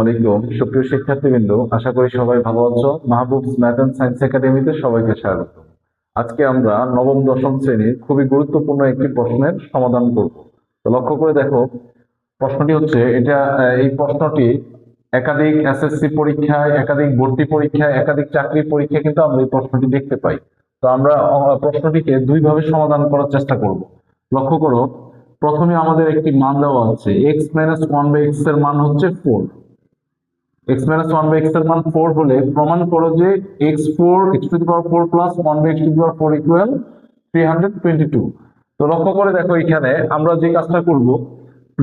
আলাইকুম সুপ্রিয় শিক্ষার্থীবৃন্দ, আশা করি সবাই ভালো আছো। মাহবুবস ম্যাথ এন্ড সায়েন্স একাডেমিতে সবাইকে স্বাগত। আজকে আমরা নবম দশম শ্রেণীর খুবই গুরুত্বপূর্ণ একটি প্রশ্নের সমাধান করব। তো লক্ষ্য করে দেখো, প্রশ্নটি হচ্ছে এটা। এই প্রশ্নটি একাধিক এসএসসি পরীক্ষায়, একাধিক ভর্তি পরীক্ষায়, একাধিক চাকরি পরীক্ষায় কিন্তু আমরা এই প্রশ্নটি দেখতে পাই। তো আমরা প্রশ্নটিকে দুইভাবে সমাধান করার চেষ্টা করব। লক্ষ্য করো, প্রথমে আমাদের একটি মান দেওয়া আছে, x minus one by x এর মান হচ্ছে 4। X minus one by x এর মান 4 হলে প্রমাণ করো যে x to the power 4 plus 1 by x to the power 4 equal 322। তো লক্ষ্য করে দেখো, এখানে আমরা যে কাজটা করব,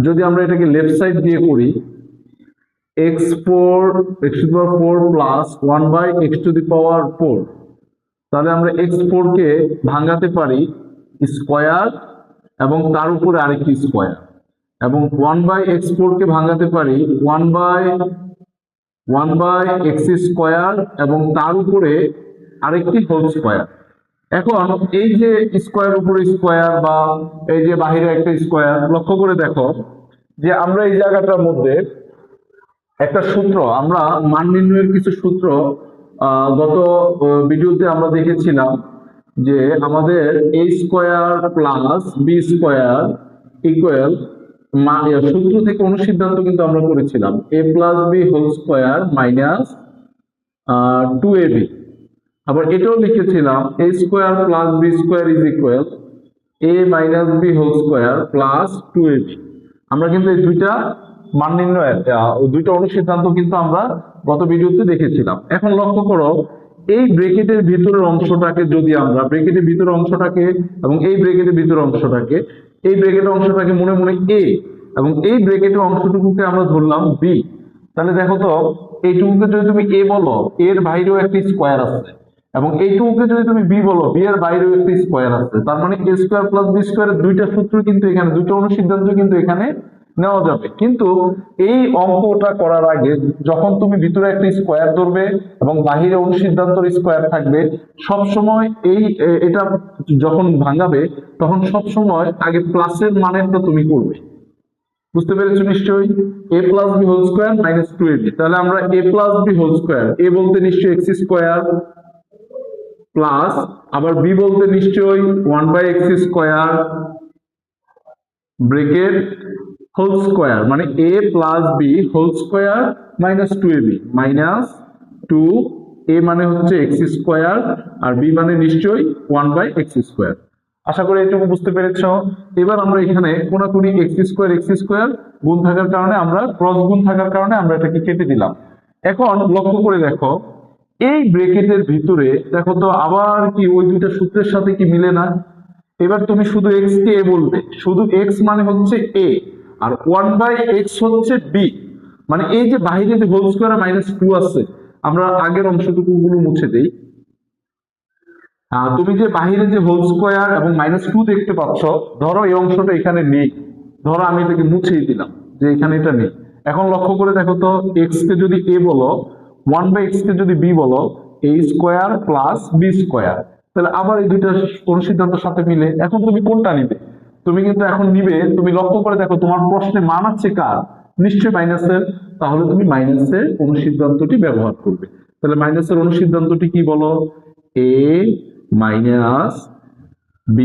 যদি আমরা এটাকে লেফট সাইড দিয়ে করি, x4 x to the power 4 plus 1 by x to the power 4, তাহলে আমরা x4 কে ভাঙাতে পারি স্কয়ার এবং তার উপরে আরেকটি স্কয়ার, এবং 1 by x4 কে ভাঙাতে পারি 1 by x স্কয়ার এবং তার উপরে আরেকটি হোল স্কয়ার। এখন এই যে স্কয়ার উপরে স্কয়ার বা এই যে বাহিরে একটা স্কয়ার, লক্ষ্য করে দেখো যে আমরা এই জায়গাটার মধ্যে একটা সূত্র, আমরা মান নির্ণয়ের কিছু সূত্র গত ভিডিওতে আমরা দেখেছিলাম যে আমাদের a square plus b square equal, সূত্র থেকে অনুসিদ্ধান্ত কিন্তু আমরা করেছিলাম a plus b whole square minus 2ab। আবার এটাও লিখেছিলাম a square plus b square is equal a minus b whole square plus 2ab। আমরা কিন্তু এই দুইটা মান নির্ণয়ের দুইটা অনুসিদ্ধান্ত কিন্তু আমরা গত ভিডিওতে দেখেছিলাম। এখন লক্ষ্য করো, এই ব্র্যাকেটের ভিতরের অংশটাকে যদি আমরা ব্র্যাকেটের ভিতরের অংশটাকে এবং এই ব্র্যাকেটের ভিতরের অংশটাকে, এই ব্র্যাকেটের অংশটাকে মনে মনে a এবং এই ব্র্যাকেটের অংশটুকুকে আমরা ধরলাম b, তাহলে দেখো তো এইটুকুকে যদি তুমি a বলো, এর বাইরেও একটি স্কয়ার আছে, এবং এইটুকুকে যদি তুমি b বলো, b এর বাইরেও একটি স্কয়ার আছে। তার মানে a স্কয়ার প্লাস b স্কয়ারের দুইটা সূত্র কিন্তু এখানে, দুইটা অনুসিদ্ধান্ত কিন্তু এখানে নেওয়া যাবে। কিন্তু এই অঙ্কটা করার আগে যখন তুমি ভিতরে একটা স্কয়ার ধরবে এবং বাহিরে অনুসিদ্ধান্তর স্কয়ার থাকবে, সব সময় এটা যখন ভাঙাবে তখন সব সময় আগে প্লাসের মানেরটা তুমি করবে। বুঝতে পেরেছো নিশ্চয়ই? a plus b whole square minus 2ab, তাহলে আমরা a plus b whole square, a বলতে নিশ্চয়ই x স্কয়ার প্লাস, আবার b বলতে নিশ্চয়ই 1 by x square bracket whole square, মানে a plus b whole square minus 2ab minus 2a মানে হচ্ছে x স্কয়ার আর b মানে নিশ্চয়ই 1 বাই x স্কয়ার। আশা করি এটুকু বুঝতে পেরেছো। এবার আমরা এখানে কোনাকুনি x স্কয়ার গুণ থাকার কারণে, আমরা ক্রস গুণ থাকার কারণে আমরা এটাকে কেটে দিলাম। এখন লক্ষ্য করে দেখো, এই ব্র্যাকেটের ভিতরে দেখো তো আবার কি ওই দুইটা সূত্রের সাথে কি মিলে না? এবার তুমি শুধু x কে a বলবে, শুধু x মানে হচ্ছে a আর 1 বাই x হচ্ছে b, মানে এই যে বাইরে যে হোল স্কয়ার মাইনাস 2 আছে, আমরা আগের অংশটুকু গুলো মুছে দেই। তুমি যে বাইরে যে হোল স্কয়ার এবং মাইনাস 2 দেখতে পাচ্ছ, ধরো এই অংশটা এখানে নেই, ধরো আমি এটাকে মুছেই দিলাম যে এখানে এটা নেই। এখন লক্ষ্য করে দেখো তো, x কে যদি a বলো, 1 বাই x কে যদি b বলো, a square plus b square, তাহলে আবার এই দুইটা অনুসিদ্ধান্তের সাথে মিলে। এখন তুমি কোনটা নিবে? তুমি কিন্তু এখন নিবে, তুমি লক্ষ্য করে দেখো তোমার প্রশ্নে মান আছে কার? নিশ্চয়ই মাইনাসের, তাহলে তুমি মাইনাসের অনুসিদ্ধান্তটি ব্যবহার করবে। তাহলে মাইনাসের অনুসিদ্ধান্তটি কি বলো? a minus b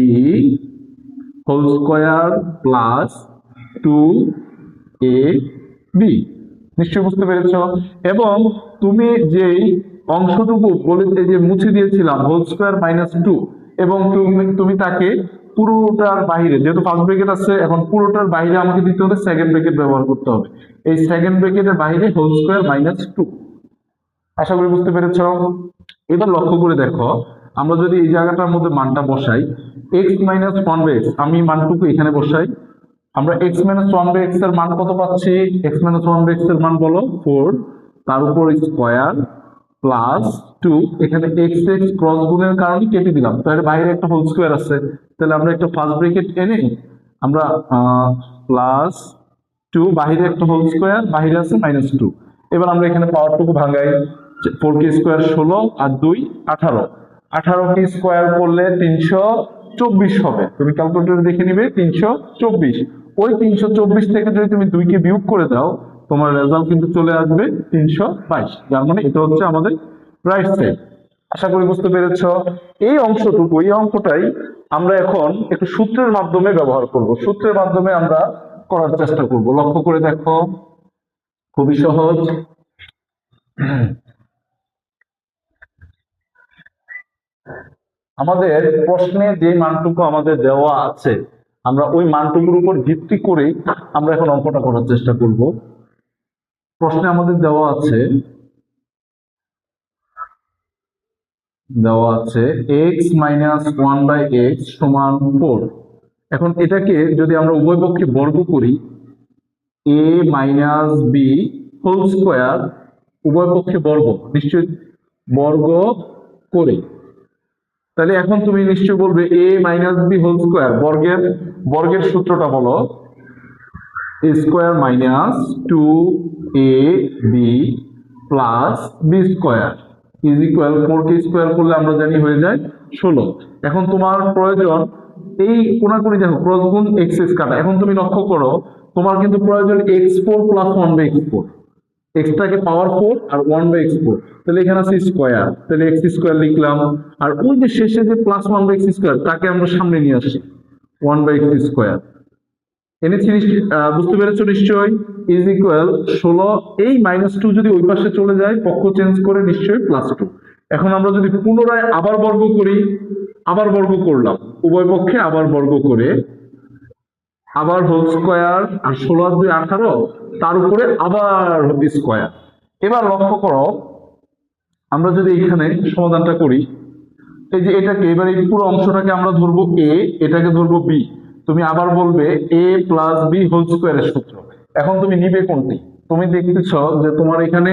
whole square plus 2ab। নিশ্চয়ই বুঝতে পেরেছো। এবং তুমি যেই অংশটুকু বলে যে মুছে দিয়েছিলাম হোল স্কয়ার মাইনাস 2, এবং তুমি তাকে পুরোটার বাইরে, যেহেতু ফার্স্ট ব্র্যাকেট আছে, এখন পুরোটার বাইরে আমাকে দিতে হবে সেকেন্ড ব্র্যাকেট ব্যবহার করতে হবে। এই সেকেন্ড ব্র্যাকেটের বাইরে হোল স্কয়ার মাইনাস 2। আশা করি বুঝতে পেরেছো। এবার লক্ষ্য করে দেখো, আমরা যদি এই জায়গাটার মধ্যে মানটা বসাই, x মাইনাস 1 বাই x, আমি মানটুকু এখানে বসাই, আমরা x মাইনাস 1 বাই x এর মান কত পাচ্ছি? x মাইনাস 1 বাই x এর মান বলো 4, তার উপর স্কয়ার প্লাস 2, এখানে x ক্রস গুণের কারণে কেটে দিলাম, তাহলে বাইরে একটা হোল স্কয়ার আছে, তাহলে আমরা একটা ফার্স্ট ব্র্যাকেট এনে আমরা প্লাস 2, বাইরে একটা হোল স্কয়ার, বাইরে আছে মাইনাস 2। এবার আমরা এখানে পাওয়ারটুকু ভাঙাই, 4 কে স্কয়ার 16 আর 2 18, 18 কে স্কয়ার করলে 324 হবে। তুমি ক্যালকুলেটরে দেখে নিবে 324। ওই 324 থেকে যদি তুমি 2 কে বিয়োগ করে দাও, তোমার রেজাল্ট কিন্তু চলে আসবে 322, যার মানে এটা হচ্ছে আমাদের রাইট সাইড। আশা করি বুঝতে পেরেছ। এই অংশটুকু, এই অঙ্কটাই আমরা এখন একটু সূত্রের মাধ্যমে ব্যবহার করব, সূত্রের মাধ্যমে আমরা করার চেষ্টা করব। লক্ষ্য করে দেখো, খুবই সহজ। আমাদের প্রশ্নে যে মানটুকু আমাদের দেওয়া আছে, আমরা ওই মানটুকুর উপর ভিত্তি করেই আমরা এখন অঙ্কটা করার চেষ্টা করব। প্রশ্নে আমাদের দেওয়া আছে x মাইনাস 1/x সমান 4। এখন এটাকে যদি আমরা উভয় পক্ষে বর্গ করি, a minus B whole square, উভয় পক্ষে বর্গ, নিশ্চয়ই বর্গ করে, তাহলে এখন তুমি নিশ্চয় বলবে a minus B whole square, বর্গের সূত্রটা বলো, a square minus 2ab plus B square is equal 4কে স্কোয়ার করলে আমরা জানি হয়ে যায় 16। এখন তোমার প্রয়োজন এই কোনাকুনি দেখো ক্রস গুণ এক্স কাটা। এখন তুমি লক্ষ্য করো, তোমার কিন্তু প্রয়োজন x4 প্লাস 1/x4, এক্সটাকে পাওয়ার 4 আর 1/x4, তাহলে এখানে আছে স্কোয়ার, তাহলে এক্স স্কোয়ার লিখলাম। আর ওই যে শেষে যে প্লাস 1/x স্কোয়ার, তাকে আমরা সামনে নিয়ে আসি 1/x স্কোয়ার। এনেছি বুঝতে পেরেছো নিশ্চয়ই, ইজ ইকুয়াল 16। এই -2 যদি ওই পাশে চলে যায়, পক্ষ চেঞ্জ করে নিশ্চয়ই +2। এখন আমরা যদি পুনরায় আবার বর্গ করি, আবার বর্গ করলাম, উভয় পক্ষে আবার বর্গ করে, আবার হোল স্কোয়ার, আর 16 আর 2 18, তার উপরে আবার স্কোয়ার। এবার লক্ষ্য করো, আমরা যদি এখানে সমাধানটা করি, এই যে এটাকে, এবার এই পুরো অংশটাকে আমরা ধরবো a, এটাকে ধরবো b। তুমি আবার বলবে a প্লাস বি হোল স্কোয়ারের সূত্র। এখন তুমি নিবে কোনটি? তুমি দেখতেছ যে তোমার এখানে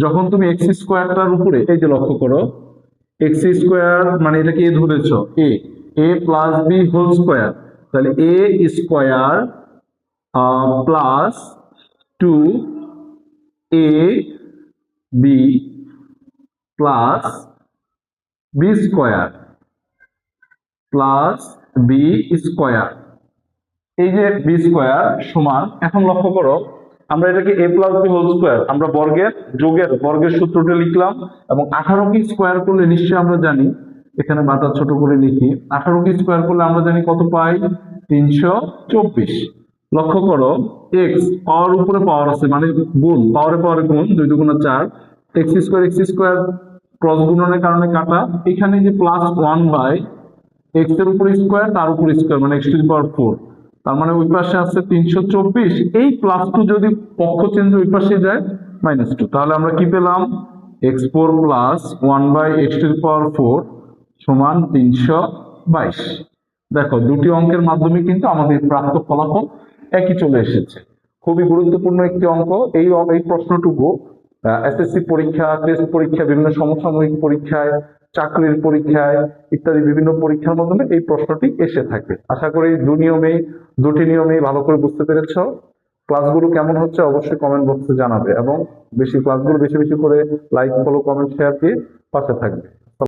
যখন তুমি এক্স স্কোয়ারটার উপরে, এই যে লক্ষ্য করো, এক্স স্কোয়ার মানে এটাকে এ ধরেছ, a plus B whole square, তাহলে a square plus 2ab plus B square plus B square, এই যে বি স্কোয়ার সমান, এখন লক্ষ্য করো, আমরা এটাকে a plus B whole square, আমরা বর্গের সূত্রটা লিখলাম, এবং 18কে স্কোয়ার করলে নিশ্চয়ই আমরা জানি, এখানে মাথা ছোট করে লিখি, 18কে স্কোয়ার করলে আমরা জানি কত পাই, 324। লক্ষ্য করো, এক্স পাওয়ার উপরে পাওয়ার আছে, মানে গুণ, পাওয়ারে গুণ, 2 2 4, এক্স স্কোয়ার ক্রস গুণনের কারণে কাটা, এখানে যে প্লাস 1/x এর উপর স্কোয়ার, তার উপর স্কোয়ার, মানে x⁴, তার মানে ওই পাশে আছে 324। এই +2 যদি পক্ষ চেঞ্জ ওই পাশে যায়, -2, তাহলে আমরা কি পেলাম, x4 প্লাস 1/x⁴ সমান 322। দেখো, দুটি অঙ্কের মাধ্যমে কিন্তু আমাদের প্রাপ্ত ফলাফল একই চলে এসেছে। খুবই গুরুত্বপূর্ণ একটি অঙ্ক। এই প্রশ্নটুকু এসএসসি পরীক্ষা, টেস্ট পরীক্ষা, বিভিন্ন সমসাময়িক পরীক্ষায়, চাকরির পরীক্ষায় ইত্যাদি বিভিন্ন পরীক্ষার মাধ্যমে এই প্রশ্নটি এসে থাকে। আশা করি দুটি নিয়মেই ভালো করে বুঝতে পেরেছ। ক্লাসগুলো কেমন হচ্ছে অবশ্যই কমেন্ট বক্সে জানাবে, এবং ক্লাসগুলো বেশি বেশি করে লাইক, ফলো, কমেন্ট, শেয়ার দিয়ে পাশে থাকবে।